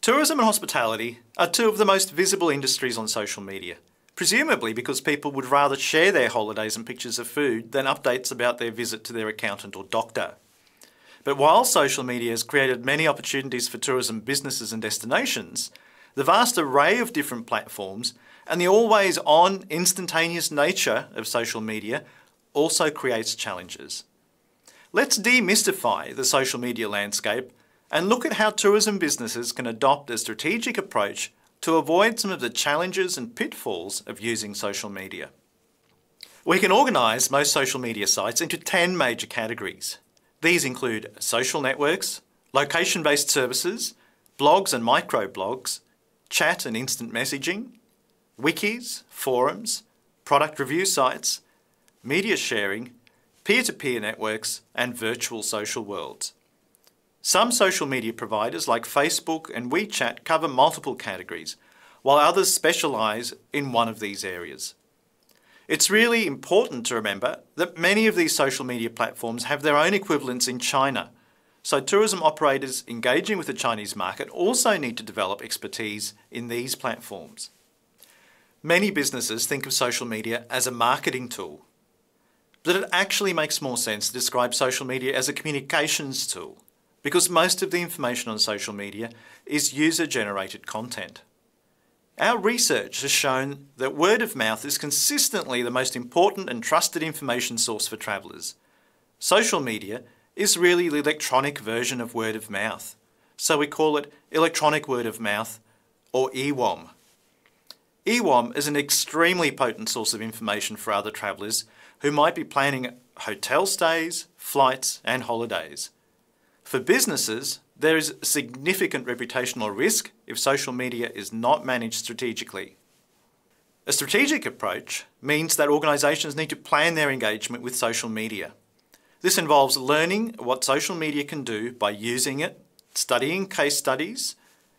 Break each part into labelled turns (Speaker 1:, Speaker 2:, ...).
Speaker 1: Tourism and hospitality are two of the most visible industries on social media, presumably because people would rather share their holidays and pictures of food than updates about their visit to their accountant or doctor. But while social media has created many opportunities for tourism businesses and destinations, the vast array of different platforms and the always-on, instantaneous nature of social media also creates challenges. Let's demystify the social media landscape and look at how tourism businesses can adopt a strategic approach to avoid some of the challenges and pitfalls of using social media. We can organise most social media sites into 10 major categories. These include social networks, location-based services, blogs and microblogs, chat and instant messaging, wikis, forums, product review sites, media sharing, peer-to-peer networks, and virtual social worlds. Some social media providers like Facebook and WeChat cover multiple categories, while others specialise in one of these areas. It's really important to remember that many of these social media platforms have their own equivalents in China, so tourism operators engaging with the Chinese market also need to develop expertise in these platforms. Many businesses think of social media as a marketing tool, but it actually makes more sense to describe social media as a communications tool, because most of the information on social media is user-generated content. Our research has shown that word of mouth is consistently the most important and trusted information source for travellers. Social media is really the electronic version of word of mouth, so we call it electronic word of mouth, or EWOM. EWOM is an extremely potent source of information for other travellers who might be planning hotel stays, flights and holidays. For businesses, there is significant reputational risk if social media is not managed strategically. A strategic approach means that organisations need to plan their engagement with social media. This involves learning what social media can do by using it, studying case studies,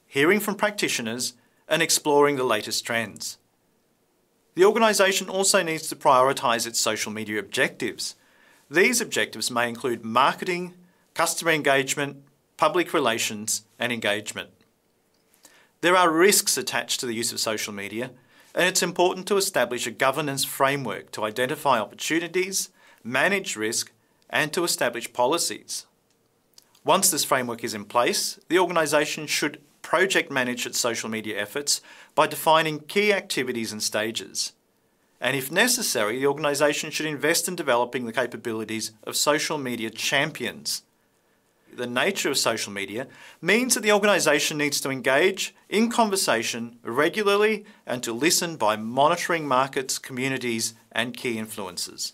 Speaker 1: hearing from practitioners, and exploring the latest trends. The organisation also needs to prioritise its social media objectives. These objectives may include marketing, customer engagement, public relations and engagement. There are risks attached to the use of social media, and it's important to establish a governance framework to identify opportunities, manage risk and to establish policies. Once this framework is in place, the organisation should project manage its social media efforts by defining key activities and stages. And if necessary, the organisation should invest in developing the capabilities of social media champions. The nature of social media means that the organisation needs to engage in conversation regularly and to listen by monitoring markets, communities and key influencers.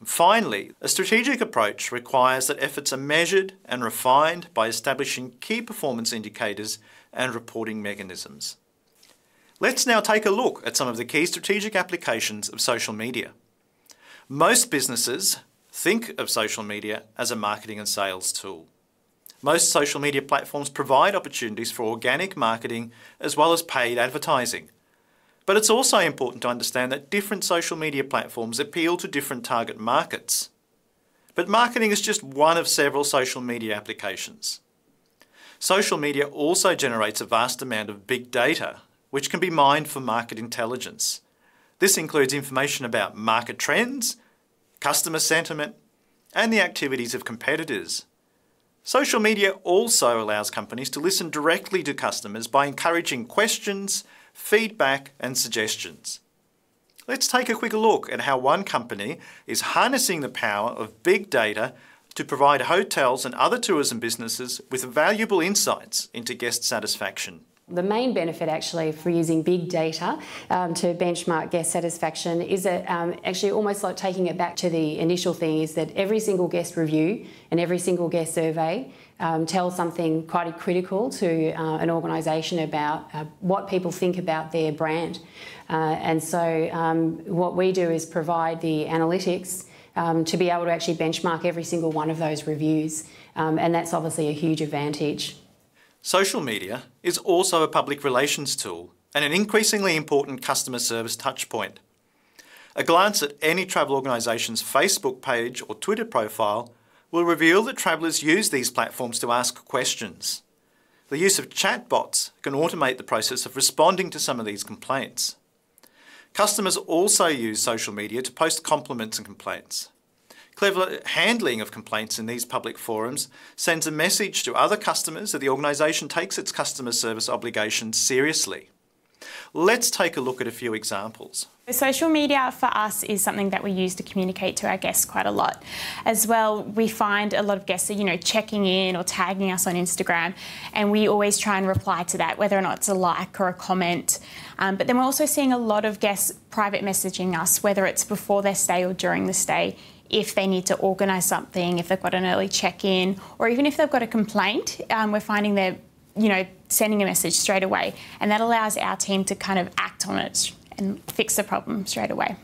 Speaker 1: Finally, a strategic approach requires that efforts are measured and refined by establishing key performance indicators and reporting mechanisms. Let's now take a look at some of the key strategic applications of social media. Most businesses think of social media as a marketing and sales tool. Most social media platforms provide opportunities for organic marketing as well as paid advertising. But it's also important to understand that different social media platforms appeal to different target markets. But marketing is just one of several social media applications. Social media also generates a vast amount of big data, which can be mined for market intelligence. This includes information about market trends, customer sentiment, and the activities of competitors. Social media also allows companies to listen directly to customers by encouraging questions, feedback and suggestions. Let's take a quick look at how one company is harnessing the power of big data to provide hotels and other tourism businesses with valuable insights into guest satisfaction.
Speaker 2: The main benefit actually for using big data to benchmark guest satisfaction is that actually almost like taking it back to the initial thing is that every single guest review and every single guest survey tells something quite critical to an organisation about what people think about their brand. And so what we do is provide the analytics to be able to actually benchmark every single one of those reviews. And that's obviously a huge advantage.
Speaker 1: Social media is also a public relations tool and an increasingly important customer service touchpoint. A glance at any travel organisation's Facebook page or Twitter profile will reveal that travellers use these platforms to ask questions. The use of chatbots can automate the process of responding to some of these complaints. Customers also use social media to post compliments and complaints. Clever handling of complaints in these public forums sends a message to other customers that the organisation takes its customer service obligations seriously. Let's take a look at a few examples.
Speaker 3: Social media for us is something that we use to communicate to our guests quite a lot. As well, we find a lot of guests are, checking in or tagging us on Instagram, and we always try and reply to that, whether or not it's a like or a comment. But then we're also seeing a lot of guests private messaging us, whether it's before their stay or during the stay, if they need to organise something, if they've got an early check-in, or even if they've got a complaint. We're finding they're, sending a message straight away, and that allows our team to kind of act on it and fix the problem straight away.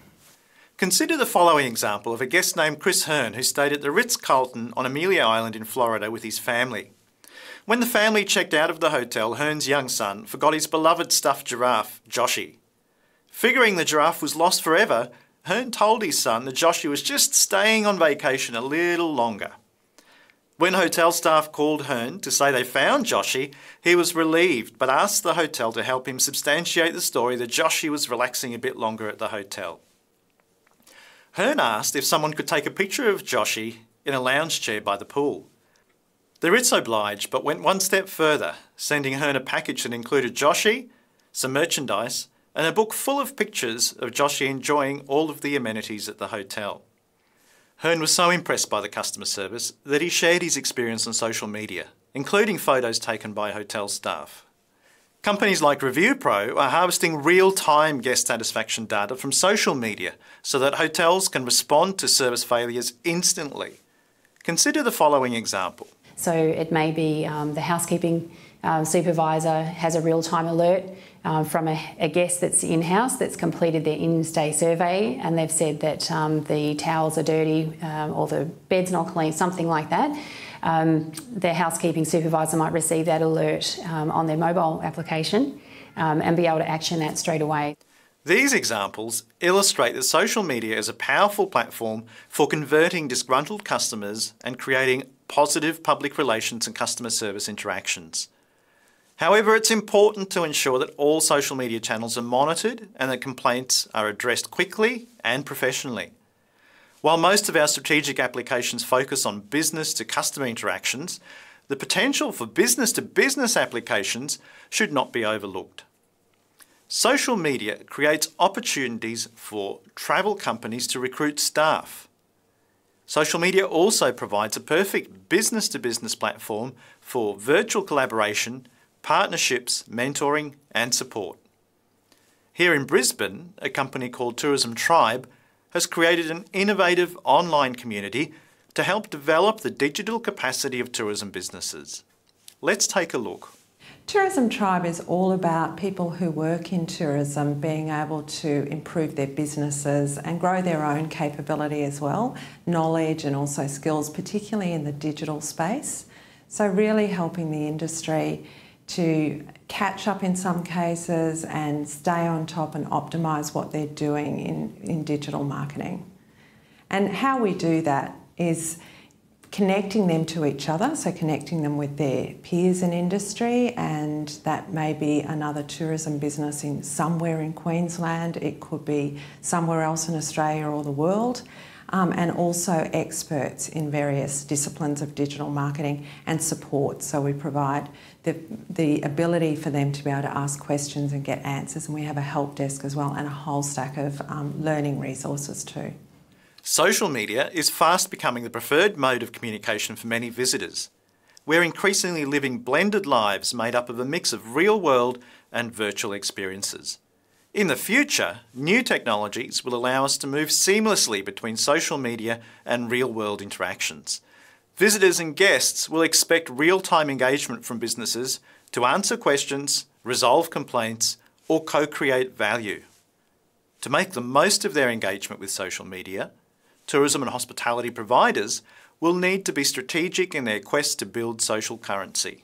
Speaker 1: Consider the following example of a guest named Chris Hearn who stayed at the Ritz-Carlton on Amelia Island in Florida with his family. When the family checked out of the hotel, Hearn's young son forgot his beloved stuffed giraffe, Joshy. Figuring the giraffe was lost forever, Hearn told his son that Joshy was just staying on vacation a little longer. When hotel staff called Hearn to say they found Joshy, he was relieved but asked the hotel to help him substantiate the story that Joshy was relaxing a bit longer at the hotel. Hearn asked if someone could take a picture of Joshy in a lounge chair by the pool. The Ritz obliged but went one step further, sending Hearn a package that included Joshy, some merchandise and a book full of pictures of Joshy enjoying all of the amenities at the hotel. Hearn was so impressed by the customer service that he shared his experience on social media, including photos taken by hotel staff. Companies like ReviewPro are harvesting real-time guest satisfaction data from social media so that hotels can respond to service failures instantly. Consider the following example.
Speaker 2: So it may be the housekeeping supervisor has a real-time alert from a guest that's in-house that's completed their in-stay survey, and they've said that the towels are dirty or the bed's not clean, something like that. Their housekeeping supervisor might receive that alert on their mobile application and be able to action that straight away.
Speaker 1: These examples illustrate that social media is a powerful platform for converting disgruntled customers and creating positive public relations and customer service interactions. However, it's important to ensure that all social media channels are monitored and that complaints are addressed quickly and professionally. While most of our strategic applications focus on business-to-customer interactions, the potential for business-to-business applications should not be overlooked. Social media creates opportunities for travel companies to recruit staff. Social media also provides a perfect business-to-business platform for virtual collaboration, partnerships, mentoring and support. Here in Brisbane, a company called TOURISMx has created an innovative online community to help develop the digital capacity of tourism businesses. Let's take a look.
Speaker 4: Tourism Tribe is all about people who work in tourism being able to improve their businesses and grow their own capability as well, knowledge and also skills, particularly in the digital space. So really helping the industry to catch up in some cases and stay on top and optimise what they're doing in digital marketing. And how we do that is connecting them to each other, so connecting them with their peers in industry, and that may be another tourism business in somewhere in Queensland, it could be somewhere else in Australia or the world, and also experts in various disciplines of digital marketing and support. So we provide the ability for them to be able to ask questions and get answers, and we have a help desk as well and a whole stack of learning resources too.
Speaker 1: Social media is fast becoming the preferred mode of communication for many visitors. We're increasingly living blended lives made up of a mix of real-world and virtual experiences. In the future, new technologies will allow us to move seamlessly between social media and real-world interactions. Visitors and guests will expect real-time engagement from businesses to answer questions, resolve complaints, or co-create value. To make the most of their engagement with social media, tourism and hospitality providers will need to be strategic in their quest to build social currency.